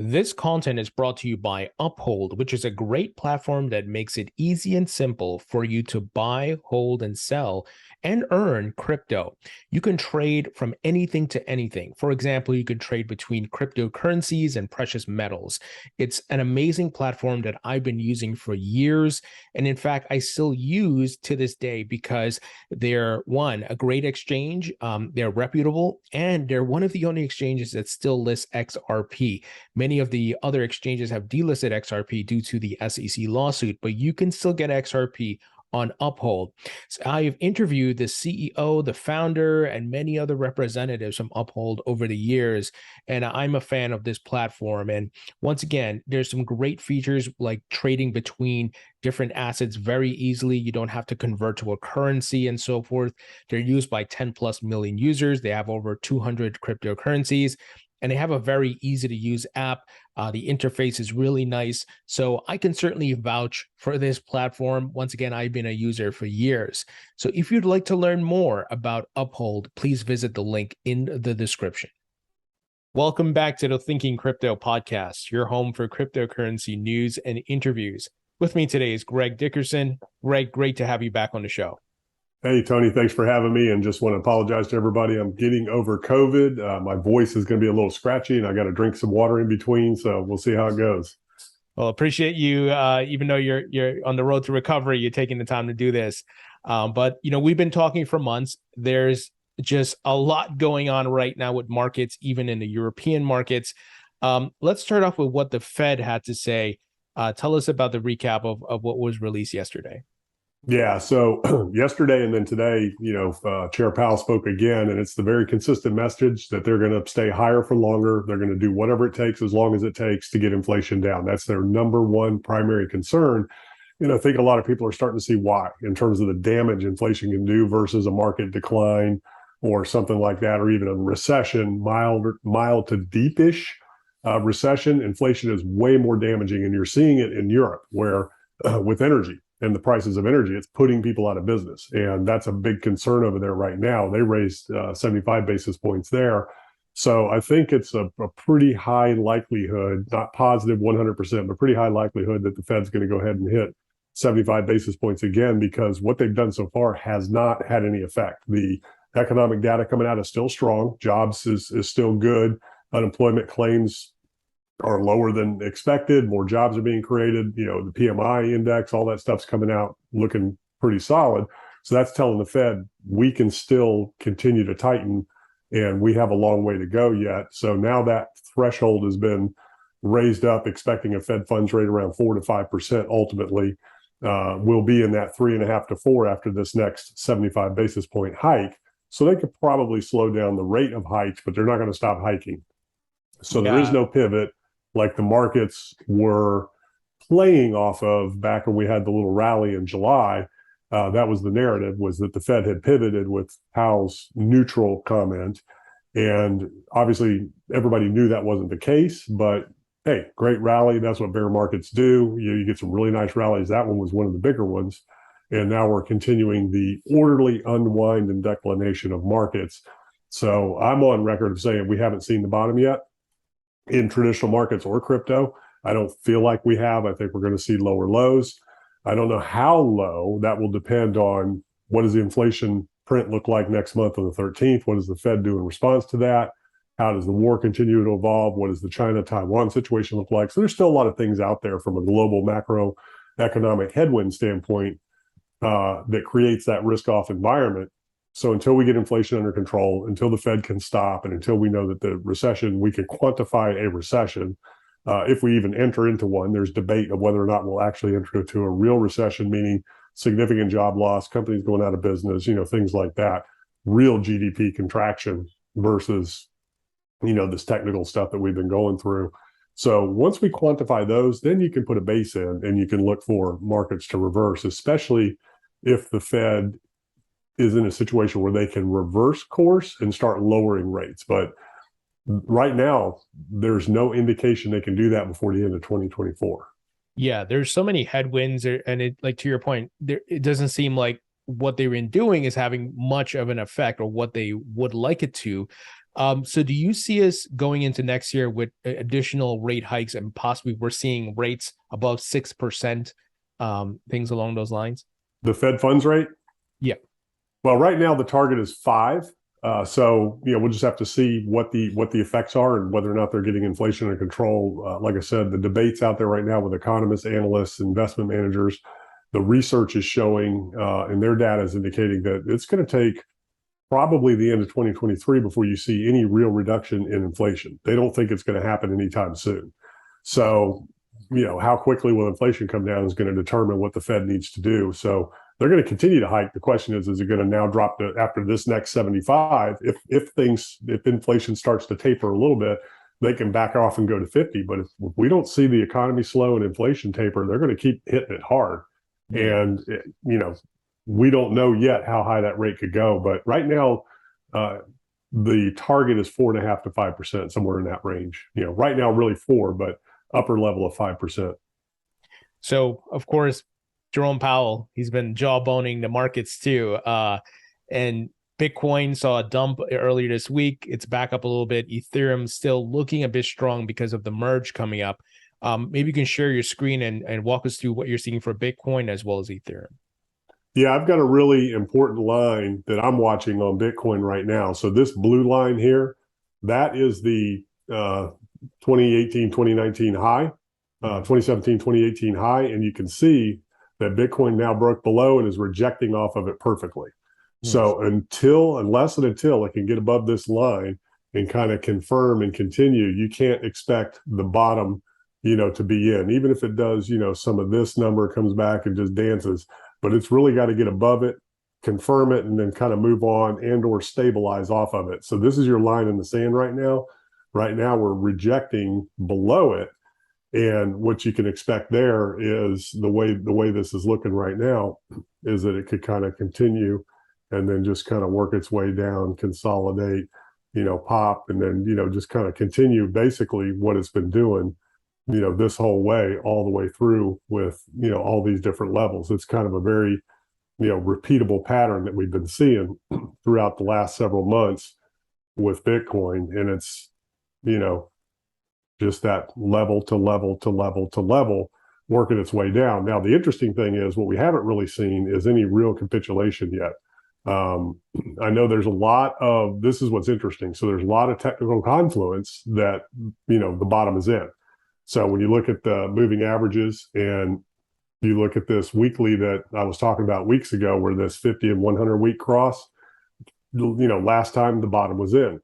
This content is brought to you by Uphold, which is a great platform that makes it easy and simple for you to buy, hold, and sell and earn crypto. You can trade from anything to anything. For example, you can trade between cryptocurrencies and precious metals. It's an amazing platform that I've been using for years. And in fact, I still use to this day because they're one, a great exchange, they're reputable, and they're one of the only exchanges that still lists XRP. Many of the other exchanges have delisted XRP due to the SEC lawsuit, but you can still get XRP on Uphold. So I've interviewed the CEO, the founder, and many other representatives from Uphold over the years, and I'm a fan of this platform. And once again, there's some great features like trading between different assets very easily. You don't have to convert to a currency and so forth. They're used by 10 plus million users. They have over 200 cryptocurrencies, and they have a very easy to use app. The interface is really nice. So I can certainly vouch for this platform. Once again, I've been a user for years. So if you'd like to learn more about Uphold, please visit the link in the description. Welcome back to the Thinking Crypto podcast, your home for cryptocurrency news and interviews. With me today is Greg Dickerson. Greg, great to have you back on the show. Hey, Tony, thanks for having me. And just want to apologize to everybody. I'm getting over COVID. My voice is going to be a little scratchy and I got to drink some water in between. So we'll see how it goes. Well, appreciate you, even though you're on the road to recovery, you're taking the time to do this. But, we've been talking for months. There's just a lot going on right now with markets, even in the European markets. Let's start off with what the Fed had to say. Tell us about the recap of what was released yesterday. Yeah. So yesterday and then today, Chair Powell spoke again, and it's the very consistent message that they're going to stay higher for longer. They're going to do whatever it takes, as long as it takes, to get inflation down. That's their number one primary concern. I think a lot of people are starting to see why, in terms of the damage inflation can do versus a market decline or something like that, or even a recession, mild to deepish recession. Inflation is way more damaging, and you're seeing it in Europe, where with energy and the prices of energy, it's putting people out of business. And that's a big concern over there right now. They raised 75 basis points there. So I think it's a pretty high likelihood, not positive 100%, but pretty high likelihood that the Fed's going to go ahead and hit 75 basis points again, because what they've done so far has not had any effect. The economic data coming out is still strong. Jobs is still good. Unemployment claims are lower than expected. More jobs are being created. The PMI index, all that stuff's coming out looking pretty solid. So that's telling the Fed we can still continue to tighten, and we have a long way to go yet. So now that threshold has been raised up, expecting a Fed funds rate around 4 to 5% ultimately. We'll be in that 3.5 to 4 after this next 75 basis point hike. So they could probably slow down the rate of hikes, but they're not going to stop hiking. So there is no pivot like the markets were playing off of back when we had the little rally in July. That was the narrative, was that the Fed had pivoted with Powell's neutral comment. And obviously everybody knew that wasn't the case, but hey, great rally. That's what bear markets do. You get some really nice rallies. That one was one of the bigger ones. And now we're continuing the orderly unwind and declination of markets. So I'm on record of saying we haven't seen the bottom yet in traditional markets or crypto. I don't feel like we have. I think we're going to see lower lows. I don't know how low. That will depend on what does the inflation print look like next month on the 13th? What does the Fed do in response to that? How does the war continue to evolve? What does the China-Taiwan situation look like? So there's still a lot of things out there from a global macroeconomic headwind standpoint that creates that risk-off environment. So until we get inflation under control, until the Fed can stop, and until we know that the recession, we can quantify a recession, if we even enter into one, there's debate of whether or not we'll actually enter into a real recession, meaning significant job loss, companies going out of business, things like that, real GDP contraction versus, this technical stuff that we've been going through. So once we quantify those, then you can put a base in and you can look for markets to reverse, especially if the Fed is in a situation where they can reverse course and start lowering rates. But right now, there's no indication they can do that before the end of 2024. Yeah, there's so many headwinds, and it, like, to your point, it doesn't seem like what they've been doing is having much of an effect, or what they would like it to. So do you see us going into next year with additional rate hikes, and possibly we're seeing rates above 6%, things along those lines? The Fed funds rate? Yeah. Well, right now the target is 5. So we'll just have to see what the effects are and whether or not they're getting inflation under control. Like I said, the debates out there right now with economists, analysts, investment managers, the research is showing, and their data is indicating that it's going to take probably the end of 2023 before you see any real reduction in inflation. They don't think it's going to happen anytime soon. So, how quickly will inflation come down is going to determine what the Fed needs to do. So they're going to continue to hike. The question is it going to now drop to after this next 75? If inflation starts to taper a little bit, they can back off and go to 50. But if we don't see the economy slow and inflation taper, they're going to keep hitting it hard. Yeah. And we don't know yet how high that rate could go. But right now, the target is 4.5% to 5%, somewhere in that range. Right now, really 4, but upper level of 5%. So, of course, Jerome Powell, he's been jawboning the markets too. And Bitcoin saw a dump earlier this week. It's back up a little bit. Ethereum still looking a bit strong because of the merge coming up. Maybe you can share your screen and walk us through what you're seeing for Bitcoin as well as Ethereum. Yeah, I've got a really important line that I'm watching on Bitcoin right now. So this blue line here, that is the 2018, 2019 high, 2017, 2018 high. And you can see that Bitcoin now broke below and is rejecting off of it perfectly. Nice. So unless it can get above this line and kind of confirm and continue, you can't expect the bottom, to be in. Even if it does, some of this number comes back and just dances, but it's really got to get above it, confirm it, and then kind of move on and or stabilize off of it. So this is your line in the sand right now. Right now we're rejecting below it. And what you can expect there is the way this is looking right now is that it could kind of continue and then just kind of work its way down, consolidate, pop, and then, just kind of continue basically what it's been doing, this whole way, all the way through with, all these different levels. It's kind of a very, repeatable pattern that we've been seeing throughout the last several months with Bitcoin. And it's, just that level to level to level to level working its way down. Now, the interesting thing is what we haven't really seen is any real capitulation yet. I know there's this is what's interesting. So there's a lot of technical confluence that, the bottom is in. So when you look at the moving averages and you look at this weekly that I was talking about weeks ago, where this 50 and 100 week cross, last time the bottom was in.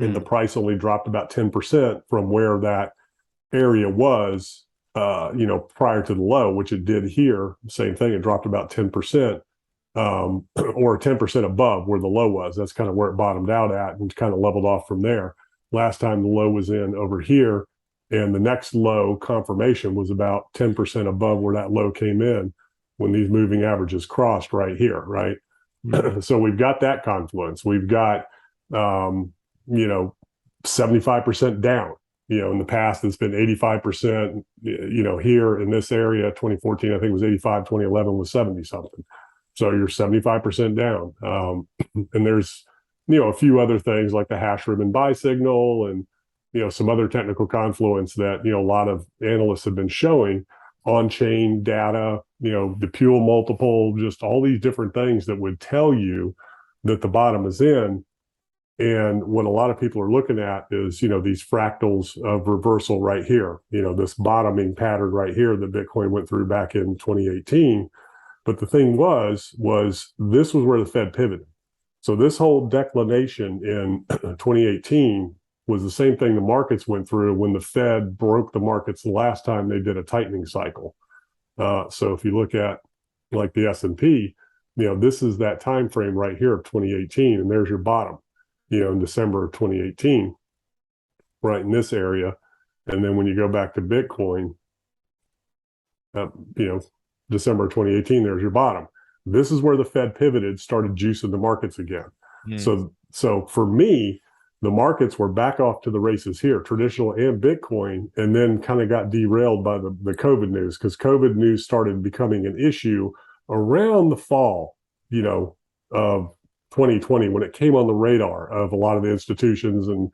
And the price only dropped about 10% from where that area was, prior to the low, which it did here. Same thing, it dropped about 10%, or 10% above where the low was. That's kind of where it bottomed out at and kind of leveled off from there. Last time the low was in over here, and the next low confirmation was about 10% above where that low came in when these moving averages crossed right here, right? Mm-hmm. So we've got that confluence. We've got 75% down. In the past, it's been 85%, here in this area, 2014, I think it was 85, 2011 was 70 something. So you're 75% down. And there's, a few other things like the hash ribbon buy signal and, some other technical confluence that, a lot of analysts have been showing on-chain data, the Puel multiple, just all these different things that would tell you that the bottom is in. And what a lot of people are looking at is, these fractals of reversal right here, this bottoming pattern right here that Bitcoin went through back in 2018. But the thing was this was where the Fed pivoted. So this whole declination in 2018 was the same thing the markets went through when the Fed broke the markets the last time they did a tightening cycle. So if you look at like the S&P, this is that time frame right here of 2018, and there's your bottom. In December of 2018, right in this area. And then when you go back to Bitcoin, December of 2018, there's your bottom. This is where the Fed pivoted, started juicing the markets again. So for me, the markets were back off to the races here, traditional and Bitcoin, and then kind of got derailed by the COVID news, because COVID news started becoming an issue around the fall of 2020 when it came on the radar of a lot of the institutions and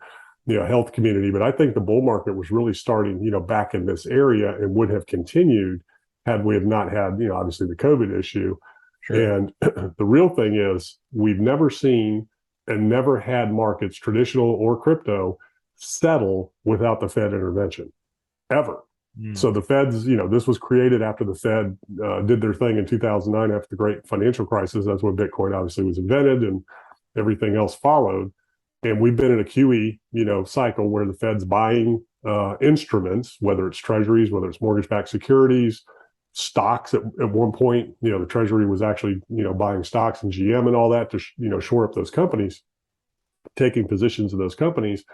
health community. But I think the bull market was really starting back in this area and would have continued had we have not had obviously the COVID issue. Sure. And the real thing is we've never seen and never had markets, traditional or crypto, settle without the Fed intervention ever. So the Fed's, this was created after the Fed did their thing in 2009 after the great financial crisis. That's when Bitcoin obviously was invented and everything else followed. And we've been in a QE, cycle where the Fed's buying instruments, whether it's treasuries, whether it's mortgage-backed securities, stocks. At one point, the Treasury was actually, buying stocks and GM and all that to, shore up those companies, taking positions in those companies.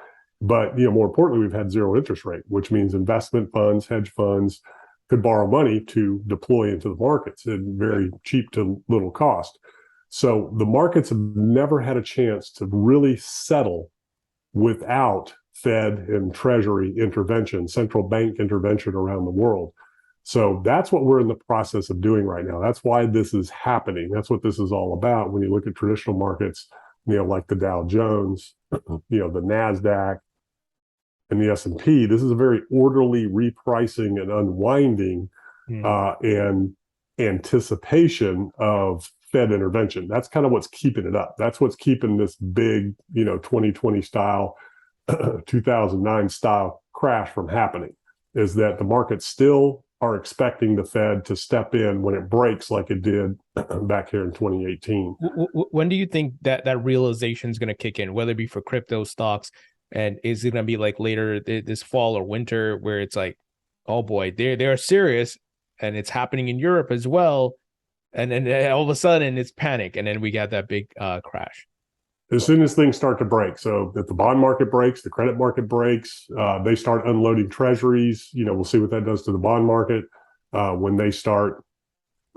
But more importantly, we've had zero interest rate, which means investment funds, hedge funds could borrow money to deploy into the markets at very cheap to little cost. So the markets have never had a chance to really settle without Fed and Treasury intervention, central bank intervention around the world. So that's what we're in the process of doing right now. That's why this is happening. That's what this is all about. When you look at traditional markets, like the Dow Jones, the NASDAQ, and the S&P, this is a very orderly repricing and unwinding and anticipation of Fed intervention. That's kind of what's keeping it up. That's what's keeping this big, 2020 style, 2009 style crash from happening, is that the markets still are expecting the Fed to step in when it breaks like it did back here in 2018. When do you think that realization is going to kick in, whether it be for crypto stocks? And is it going to be like later this fall or winter where it's like, oh boy, they're serious and it's happening in Europe as well. And then all of a sudden it's panic. And then we got that big crash. As soon as things start to break. So if the bond market breaks, the credit market breaks, they start unloading treasuries. We'll see what that does to the bond market. When they start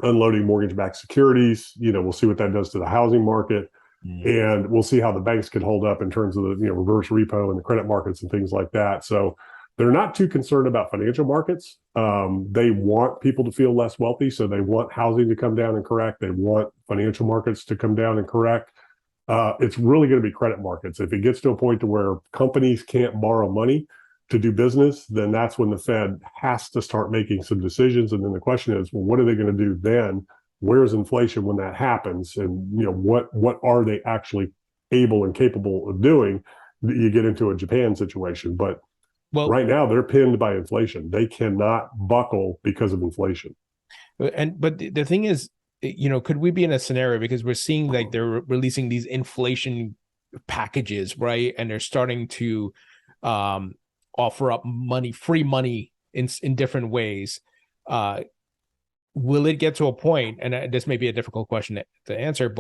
unloading mortgage-backed securities, we'll see what that does to the housing market. And we'll see how the banks can hold up in terms of the reverse repo and the credit markets and things like that. So they're not too concerned about financial markets. They want people to feel less wealthy. So they want housing to come down and correct. They want financial markets to come down and correct. It's really going to be credit markets. If it gets to a point to where companies can't borrow money to do business, then that's when the Fed has to start making some decisions. And then the question is, well, what are they going to do then? Where's inflation when that happens? And what are they actually able and capable of doing? You get into a Japan situation, but right now they're pinned by inflation. They cannot buckle because of inflation. But the thing is, could we be in a scenario, because we're seeing like they're releasing these inflation packages, right? And they're starting to offer up free money in different ways. Will it get to a point, and this may be a difficult question to answer,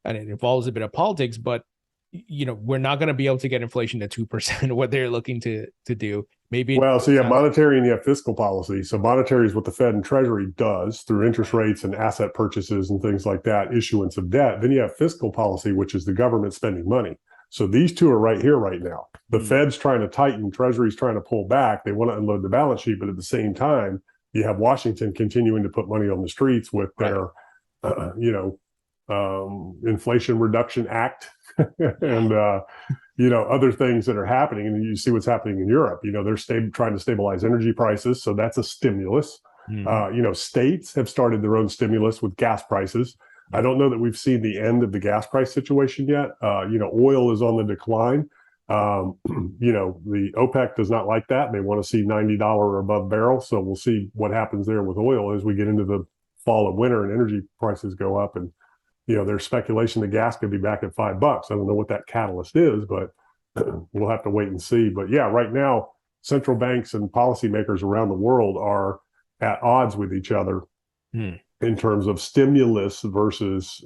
and it involves a bit of politics, but we're not going to be able to get inflation to 2%, what they're looking to do. Maybe. Well, so you have monetary and you have fiscal policy. So monetary is what the Fed and Treasury does through interest rates and asset purchases and things like that, issuance of debt. Then you have fiscal policy, which is the government spending money. So these two are right here, right now. The Fed's trying to tighten, Treasury's trying to pull back. They want to unload the balance sheet, but at the same time, you have Washington continuing to put money on the streets with their, Inflation Reduction Act and, other things that are happening. And you see what's happening in Europe. They're trying to stabilize energy prices. So that's a stimulus. States have started their own stimulus with gas prices. I don't know that we've seen the end of the gas price situation yet. Oil is on the decline. The OPEC does not like that. They want to see $90 or above barrel. So we'll see what happens there with oil as we get into the fall and winter and energy prices go up. And, there's speculation the gas could be back at $5. I don't know what that catalyst is, but we'll have to wait and see. But yeah, right now, central banks and policymakers around the world are at odds with each other in terms of stimulus versus,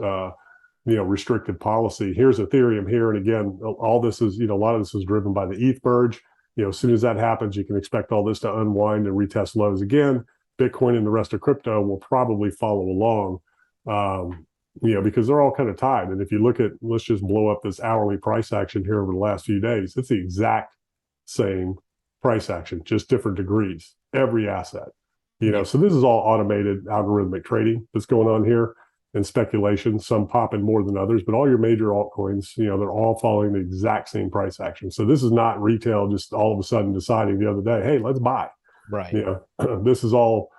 restricted policy. Here's Ethereum here. And again, all this is, a lot of this is driven by the ETH merge. As soon as that happens, you can expect all this to unwind and retest lows again. Bitcoin and the rest of crypto will probably follow along, because they're all kind of tied. And if you look at, let's just blow up this hourly price action here over the last few days, it's the exact same price action, just different degrees, every asset. So this is all automated algorithmic trading that's going on here. and speculation, some popping more than others, but all your major altcoins, they're all following the exact same price action. So this is not retail just all of a sudden deciding the other day, hey, let's buy. Right. This is all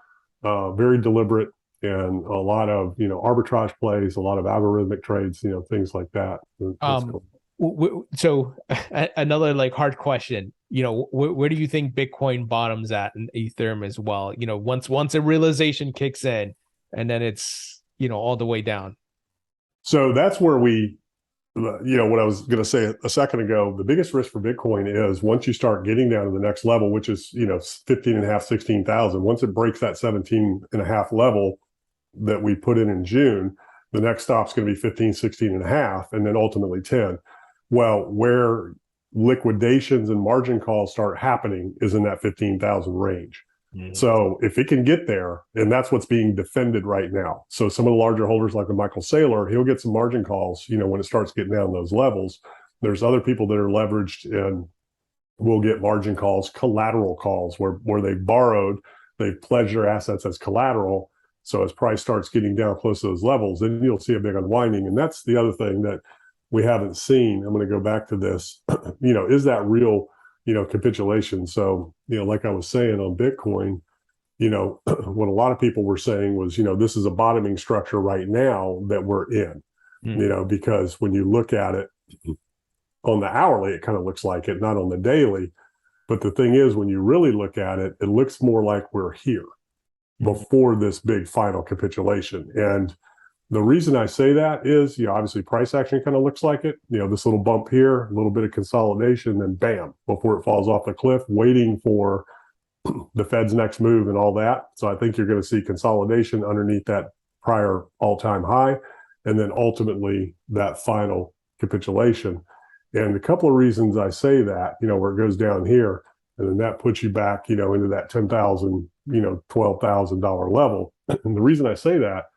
very deliberate, and a lot of arbitrage plays, a lot of algorithmic trades, things like that. Um, so another like hard question, where do you think Bitcoin bottoms at, and Ethereum as well? Once a realization kicks in, and then it's all the way down. So that's where what I was going to say a second ago, the biggest risk for Bitcoin is once you start getting down to the next level, which is 15 and a half, 16,000. Once it breaks that 17 and a half level that we put in June, the next stop's going to be 15, 16 and a half, and then ultimately 10. Well, where liquidations and margin calls start happening is in that 15,000 range. So if it can get there, and that's what's being defended right now. So some of the larger holders like the Michael Saylor, he'll get some margin calls, when it starts getting down those levels. There's other people that are leveraged and will get margin calls, collateral calls, where they've borrowed, they've pledged their assets as collateral. So as price starts getting down close to those levels, then you'll see a big unwinding. And that's the other thing that we haven't seen. I'm going to go back to this, is that real capitulation? So, like I was saying on Bitcoin, what a lot of people were saying was, this is a bottoming structure right now that we're in, because when you look at it on the hourly, it kind of looks like it, not on the daily. But the thing is, when you really look at it, it looks more like we're here before this big final capitulation. And the reason I say that is, obviously price action kind of looks like it, this little bump here, a little bit of consolidation, then bam, before it falls off the cliff, waiting for the Fed's next move and all that. So I think you're going to see consolidation underneath that prior all-time high, and then ultimately that final capitulation. And a couple of reasons I say that, where it goes down here, and then that puts you back, into that $10,000, $12,000 level. And the reason I say that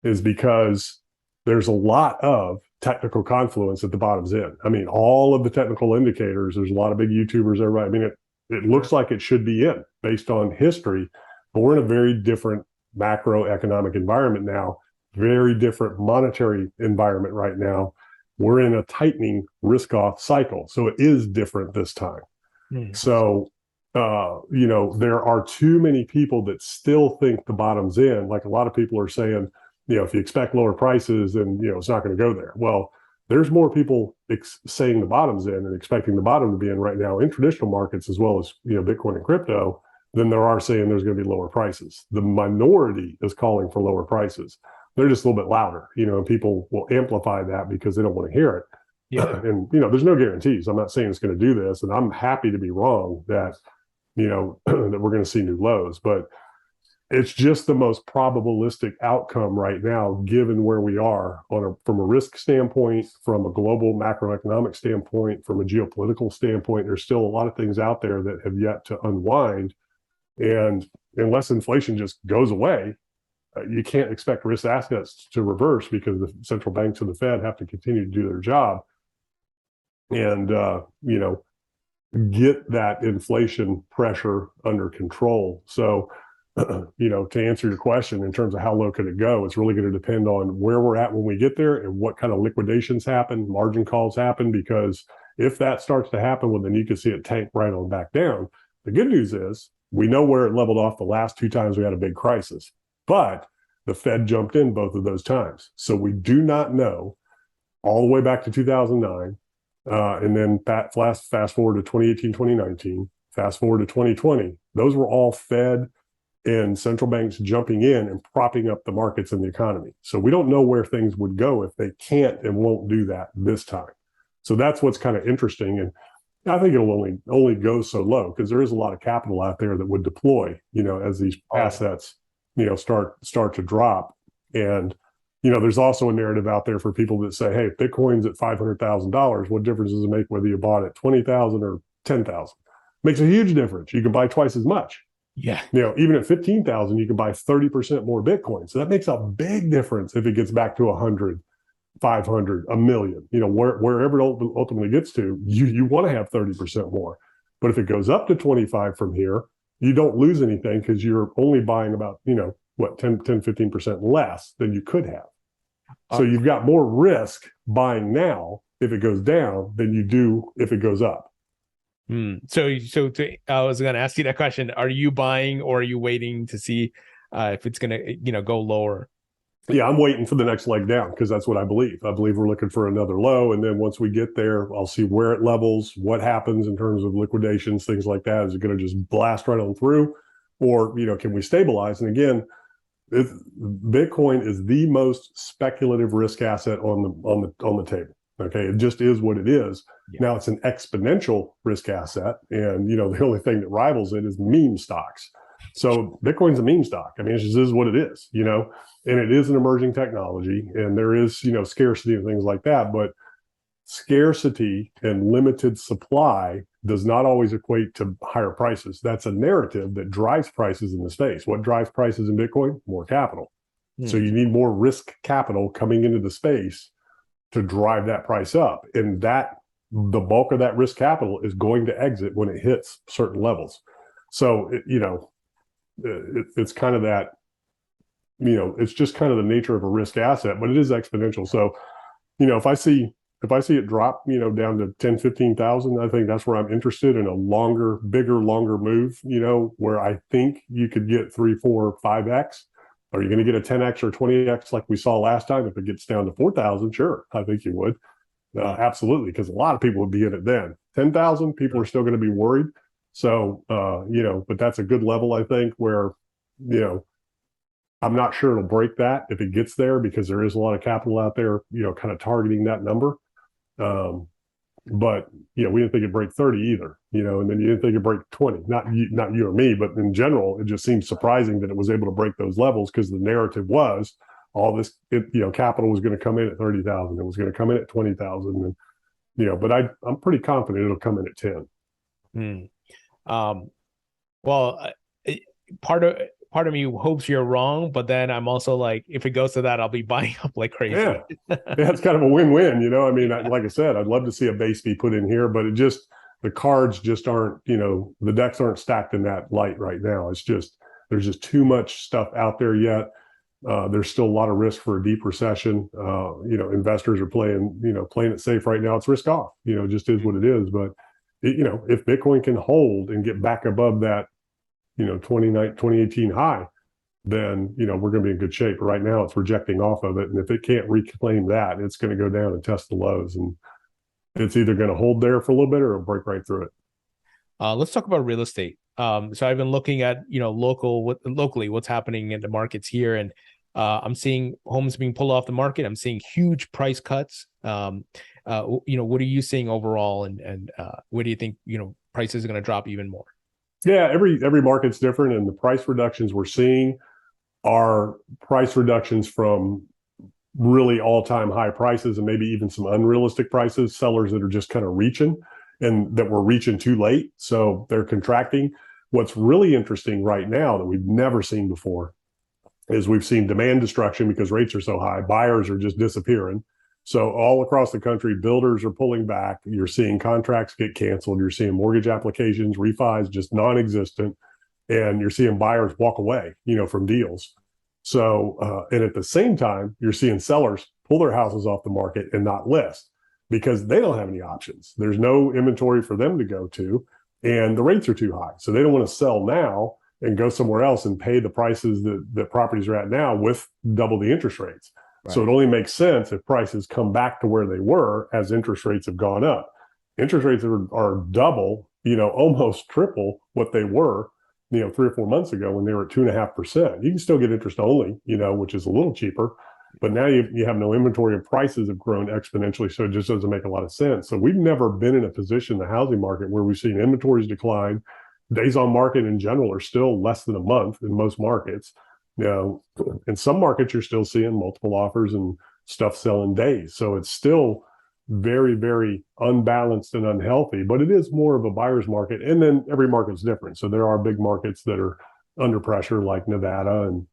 is because there's a lot of technical confluence at the bottom's end. I mean, all of the technical indicators, there's a lot of big YouTubers, everybody. I mean, it looks like it should be in based on history, but we're in a very different macroeconomic environment now, very different monetary environment right now. We're in a tightening risk-off cycle. So it is different this time. So, there are too many people that still think the bottom's in. Like a lot of people are saying, if you expect lower prices, then, it's not going to go there. Well, there's more people saying the bottom's in and expecting the bottom to be in right now in traditional markets, as well as, Bitcoin and crypto, than there are saying there's going to be lower prices. The minority is calling for lower prices. They're just a little bit louder, and people will amplify that because they don't want to hear it. Yeah. And, there's no guarantees. I'm not saying it's going to do this, and I'm happy to be wrong that, that we're going to see new lows, but it's just the most probabilistic outcome right now, given where we are from a risk standpoint, from a global macroeconomic standpoint, from a geopolitical standpoint. There's still a lot of things out there that have yet to unwind. And unless inflation just goes away, you can't expect risk assets to reverse because the central banks and the Fed have to continue to do their job and, get that inflation pressure under control. So, to answer your question in terms of how low could it go, it's really going to depend on where we're at when we get there and what kind of liquidations happen, margin calls happen, because if that starts to happen, well, then you can see it tank right on back down. The good news is we know where it leveled off the last two times we had a big crisis, but the Fed jumped in both of those times. So we do not know all the way back to 2009. And then fast forward to 2018, 2019, fast forward to 2020. Those were all Fed and central banks jumping in and propping up the markets and the economy. So we don't know where things would go if they can't and won't do that this time. So that's what's kind of interesting. And I think it'll only go so low because there is a lot of capital out there that would deploy, as these assets, start to drop. And, there's also a narrative out there for people that say, hey, if Bitcoin's at $500,000, what difference does it make whether you bought at 20,000 or 10,000? Makes a huge difference. You can buy twice as much. Yeah. Even at 15,000, you can buy 30% more Bitcoin. So that makes a big difference if it gets back to 100, 500, a million, wherever it ultimately gets to, you want to have 30% more. But if it goes up to 25 from here, you don't lose anything because you're only buying about, 10, 15% less than you could have. So you've got more risk buying now if it goes down than you do if it goes up. I was going to ask you that question. Are you buying or are you waiting to see if it's going to, go lower? Yeah, I'm waiting for the next leg down because that's what I believe. I believe we're looking for another low. And then once we get there, I'll see where it levels, what happens in terms of liquidations, things like that. Is it going to just blast right on through? Or, can we stabilize? And again, Bitcoin is the most speculative risk asset on the table. Okay, it just is what it is. Yeah. Now it's an exponential risk asset, and the only thing that rivals it is meme stocks. So Bitcoin's a meme stock. I mean, it just is what it is, and it is an emerging technology, and there is scarcity and things like that. But scarcity and limited supply does not always equate to higher prices. That's a narrative that drives prices in the space. What drives prices in Bitcoin? More capital. So you need more risk capital coming into the space to drive that price up. And the bulk of that risk capital is going to exit when it hits certain levels. So, it's kind of that, it's just kind of the nature of a risk asset, but it is exponential. So, if I see it drop, down to 10, 15,000, I think that's where I'm interested in a longer move, where I think you could get 3, 4, 5x. Are you going to get a 10x or 20x like we saw last time? If it gets down to 4,000, sure, I think you would. Absolutely, because a lot of people would be in it then. 10,000, people are still going to be worried. So, but that's a good level, I think, where, I'm not sure it'll break that if it gets there because there is a lot of capital out there, kind of targeting that number. But we didn't think it'd break 30 either, and then you didn't think it'd break 20, not you or me, but in general, it just seems surprising that it was able to break those levels because the narrative was all this, capital was going to come in at 30,000. It was going to come in at 20,000. And, but I'm pretty confident it'll come in at 10. Well, part of me hopes you're wrong, but then I'm also like, if it goes to that, I'll be buying up like crazy. Yeah, it's kind of a win-win. I mean, like I said, I'd love to see a base be put in here, but the cards just aren't, the decks aren't stacked in that light right now. It's just, there's just too much stuff out there yet. There's still a lot of risk for a deep recession. Investors are playing it safe right now. It's risk off, just is what it is. But, if Bitcoin can hold and get back above that, 2018 high, then, we're going to be in good shape. Right now, it's rejecting off of it. And if it can't reclaim that, it's going to go down and test the lows. And it's either going to hold there for a little bit or it'll break right through it. Let's talk about real estate. So I've been looking at, locally what's happening in the markets here. And I'm seeing homes being pulled off the market. I'm seeing huge price cuts. What are you seeing overall? And where do you think, prices are going to drop even more? Yeah, every market's different, and the price reductions we're seeing are price reductions from really all-time high prices and maybe even some unrealistic prices, sellers that are just kind of reaching and that were reaching too late. So they're contracting. What's really interesting right now that we've never seen before is we've seen demand destruction because rates are so high. Buyers are just disappearing. So all across the country, builders are pulling back. You're seeing contracts get canceled. You're seeing mortgage applications, refis just non-existent. And you're seeing buyers walk away, from deals. So, and at the same time, you're seeing sellers pull their houses off the market and not list because they don't have any options. There's no inventory for them to go to, and the rates are too high. So they don't want to sell now and go somewhere else and pay the prices that properties are at now with double the interest rates. Right. So it only makes sense if prices come back to where they were as interest rates have gone up. Interest rates are double, almost triple what they were, 3 or 4 months ago when they were at 2.5%. You can still get interest only, which is a little cheaper, but now you have no inventory and prices have grown exponentially. So it just doesn't make a lot of sense. So we've never been in a position in the housing market where we've seen inventories decline. Days on market in general are still less than a month in most markets. In some markets, you're still seeing multiple offers and stuff selling days. So it's still very, very unbalanced and unhealthy, but it is more of a buyer's market. And then every market's different. So there are big markets that are under pressure, like Nevada and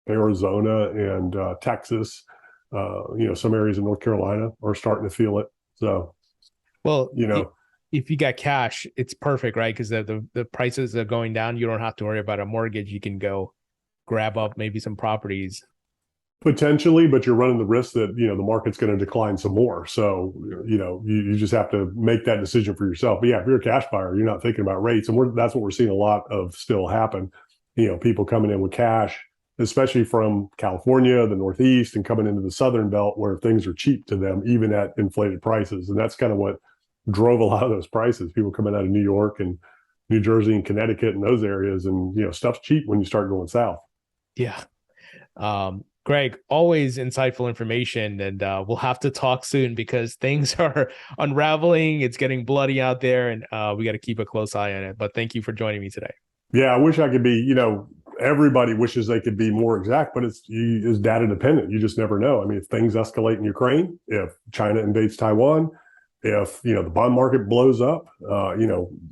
Arizona and Texas. Some areas in North Carolina are starting to feel it. So, well, if you got cash, it's perfect, right? Because the prices are going down. You don't have to worry about a mortgage. You can go grab up maybe some properties. Potentially, but you're running the risk that, the market's going to decline some more. So, you just have to make that decision for yourself. But yeah, if you're a cash buyer, you're not thinking about rates. And that's what we're seeing a lot of still happen. People coming in with cash, especially from California, the Northeast, and coming into the Southern belt where things are cheap to them, even at inflated prices. And that's kind of what drove a lot of those prices. People coming out of New York and New Jersey and Connecticut and those areas. And, stuff's cheap when you start going south. Yeah. Greg, always insightful information, and we'll have to talk soon because things are unraveling. It's getting bloody out there, and we got to keep a close eye on it. But thank you for joining me today. Yeah, I wish I could be, everybody wishes they could be more exact, but it's data dependent. You just never know. I mean, if things escalate in Ukraine, if China invades Taiwan, if, the bond market blows up,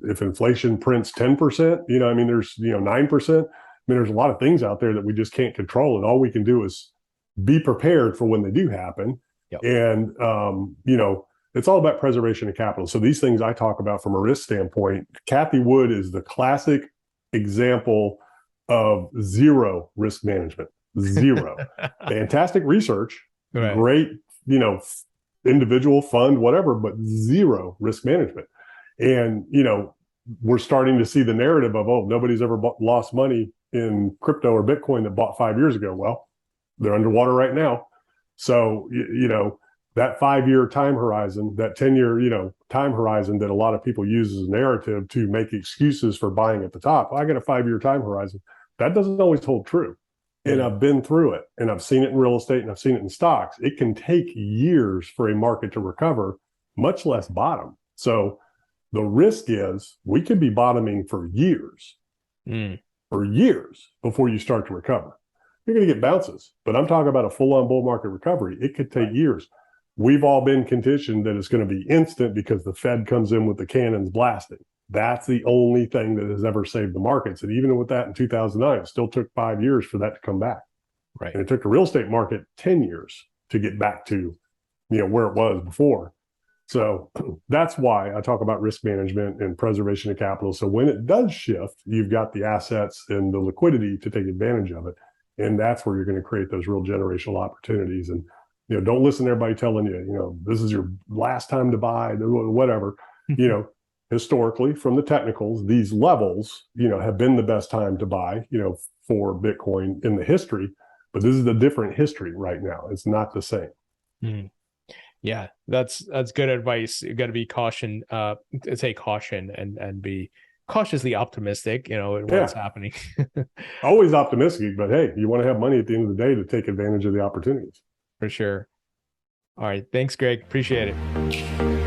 if inflation prints 10%, there's, 9%. There's a lot of things out there that we just can't control. And all we can do is be prepared for when they do happen. Yep. And, it's all about preservation of capital. So these things I talk about from a risk standpoint, Cathie Wood is the classic example of zero risk management. Zero. Fantastic research, right. Great, individual fund, whatever, but zero risk management. And, we're starting to see the narrative of, oh, nobody's ever lost money in crypto or Bitcoin that bought 5 years ago. Well, they're underwater right now. So, that 5-year time horizon, that 10-year, time horizon that a lot of people use as a narrative to make excuses for buying at the top. I got a 5-year time horizon. That doesn't always hold true. And I've been through it, and I've seen it in real estate, and I've seen it in stocks. It can take years for a market to recover, much less bottom. So the risk is we could be bottoming for years before you start to recover. You're going to get bounces, but I'm talking about a full-on bull market recovery. It could take years. We've all been conditioned that it's going to be instant because the Fed comes in with the cannons blasting. That's the only thing that has ever saved the markets. And even with that in 2009, it still took 5 years for that to come back. Right. And it took the real estate market 10 years to get back to, where it was before. So that's why I talk about risk management and preservation of capital. So when it does shift, you've got the assets and the liquidity to take advantage of it. And that's where you're going to create those real generational opportunities. And, don't listen to everybody telling you, this is your last time to buy, whatever. Historically, from the technicals, these levels, have been the best time to buy, for Bitcoin in the history. But this is a different history right now. It's not the same. Mm. Yeah, that's good advice. You got to be caution, take caution and be cautiously optimistic, in what's happening. Always optimistic, but hey, you want to have money at the end of the day to take advantage of the opportunities. For sure. All right. Thanks, Greg. Appreciate it.